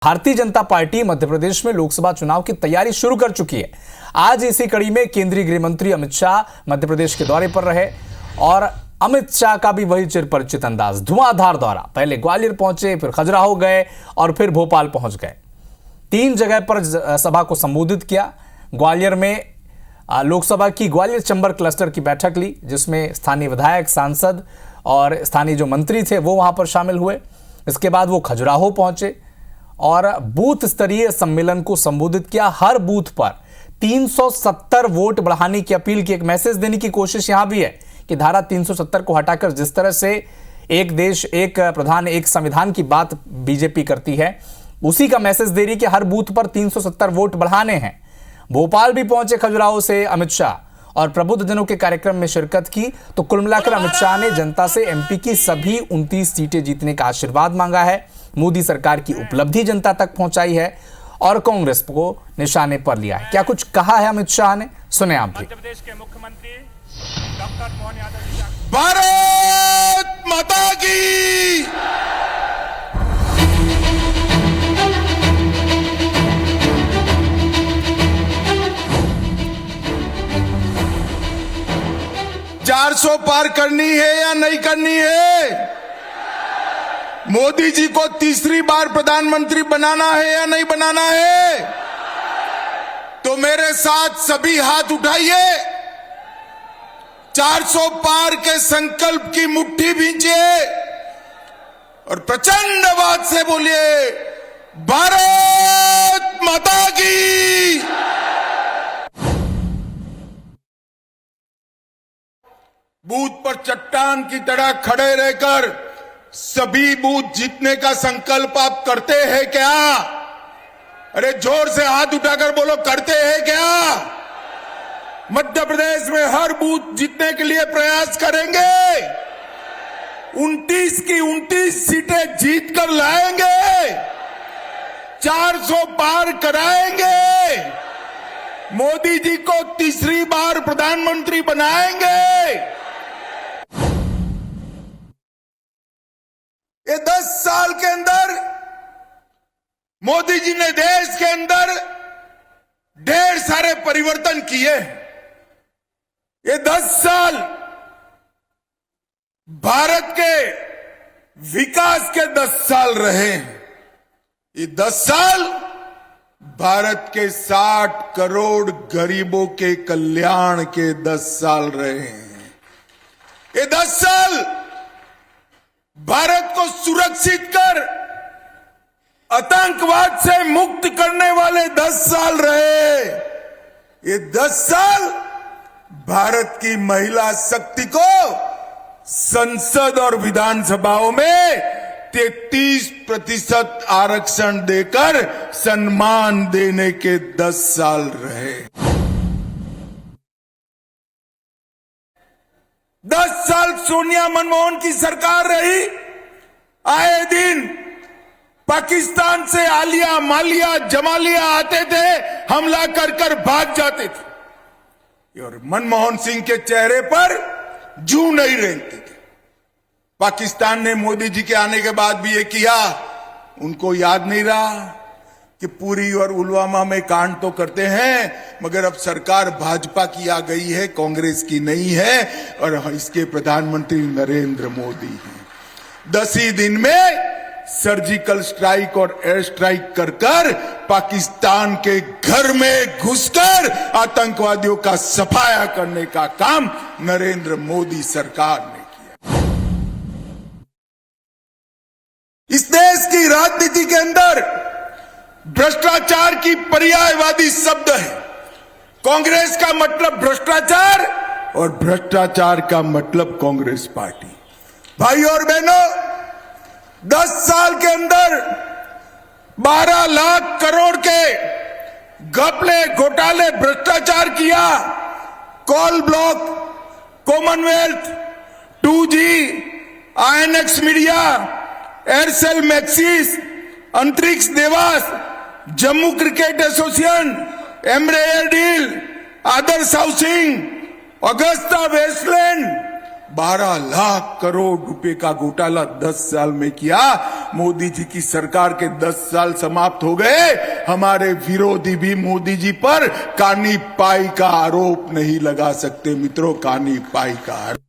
Bharatiya Janata party Madhya Pradesh में लोकसभा चुनाव की तैयारी शुरू कर चुकी है। आज इसी कड़ी में केंद्रीय गृह मंत्री अमित शाह मध्य प्रदेश के दौरे पर रहे और अमित शाह का भी वही चिरपरिचित अंदाज, धुआंधार दौरा। पहले ग्वालियर पहुंचे, फिर खजुराहो गए और फिर भोपाल पहुंच गए। 3 जगह पर सभा को संबोधित किया। ग्वालियर में लोकसभा की ग्वालियर चंबर क्लस्टर की बैठक ली, जिसमें स्थानीय विधायक, सांसद और स्थानीय जो मंत्री थे वो वहां पर शामिल हुए। इसके बाद वो खजुराहो पहुंचे और बूथ स्तरीय सम्मेलन को संबोधित किया। हर बूथ पर 370 वोट बढ़ाने की अपील की, एक मैसेज देने की कोशिश यहां भी है कि धारा 370 को हटाकर जिस तरह से एक देश एक प्रधान एक संविधान की बात बीजेपी करती है, उसी का मैसेज दे रही कि हर बूथ पर 370 वोट बढ़ाने हैं। भोपाल भी पहुंचे खजुराहो से अमित शाह और प्रबुद्धजनों के कार्यक्रम में शिरकत की। तो कुल मिलाकर अमित शाह ने जनता से एमपी की सभी 29 सीटें जीतने का आशीर्वाद मांगा है। मोदी सरकार की उपलब्धि जनता तक पहुंचाई है और कांग्रेस को निशाने पर लिया है। क्या कुछ कहा है अमित शाह ने, सुने आप भी। मध्य प्रदेश के मुख्यमंत्री डॉक्टर मोहन यादव जी। भारत माता की 400 पार करनी है या नहीं करनी है? मोदी जी को तीसरी बार प्रधानमंत्री बनाना है या नहीं बनाना है? तो मेरे साथ सभी हाथ उठाइए, 400 पार के संकल्प की मुट्ठी भींचिए और प्रचंड आवाज से बोलिए, भारत माता की। बूथ पर चट्टान की तरह खड़े रहकर सभी बूथ जीतने का संकल्प आप करते हैं क्या? अरे जोर से हाथ उठाकर बोलो, करते हैं क्या? मध्य प्रदेश में हर बूथ जीतने के लिए प्रयास करेंगे। 29 की 29 सीटें जीत कर लाएंगे, 400 पार कराएंगे, मोदी जी को तीसरी बार प्रधानमंत्री बनाएंगे। ये 10 साल के अंदर मोदी जी ने देश के अंदर ढेर सारे परिवर्तन किए। ये 10 साल भारत के विकास के 10 साल रहे। ये 10 साल भारत के 60 करोड़ गरीबों के कल्याण के 10 साल रहे। ये 10 साल भारत को सुरक्षित कर आतंकवाद से मुक्त करने वाले 10 साल रहे। ये 10 साल भारत की महिला शक्ति को संसद और विधानसभाओं में 33% आरक्षण देकर सम्मान देने के 10 साल रहे। 10 साल सोनिया मनमोहन की सरकार रही। आए दिन पाकिस्तान से आलिया, मालिया, जमालिया आते थे, हमला कर कर भाग जाते थे और मनमोहन सिंह के चेहरे पर जू नहीं रहते थे। पाकिस्तान ने मोदी जी के आने के बाद भी ये किया। उनको याद नहीं रहा कि पुरी और पुलवामा में कांड तो करते हैं, मगर अब सरकार भाजपा की आ गई है, कांग्रेस की नहीं है और इसके प्रधानमंत्री नरेंद्र मोदी हैं। 10 ही दिन में सर्जिकल स्ट्राइक और एयर स्ट्राइक कर कर पाकिस्तान के घर में घुसकर आतंकवादियों का सफाया करने का काम नरेंद्र मोदी सरकार ने किया। इस देश की राजनीति के अंदर भ्रष्टाचार की पर्यायवादी शब्द है। कांग्रेस का मतलब भ्रष्टाचार और भ्रष्टाचार का मतलब कांग्रेस पार्टी। भाई और बहनों, 10 साल के अंदर 12 लाख करोड़ के घपले, घोटाले, भ्रष्टाचार किया। Coal block, commonwealth, 2G, INX media, Aircel Maxis, Antariksh Devas, Jammu cricket association, Embraer deal, Adarsh housing, Agusta Westland, 12 lakh crore रुपए का घोटाला 10 साल में किया। मोदी जी की सरकार के 10 साल समाप्त हो गए, हमारे विरोधी भी मोदी जी पर कानी पाई का आरोप नहीं लगा सकते मित्रों, कानी पाई का आरोप।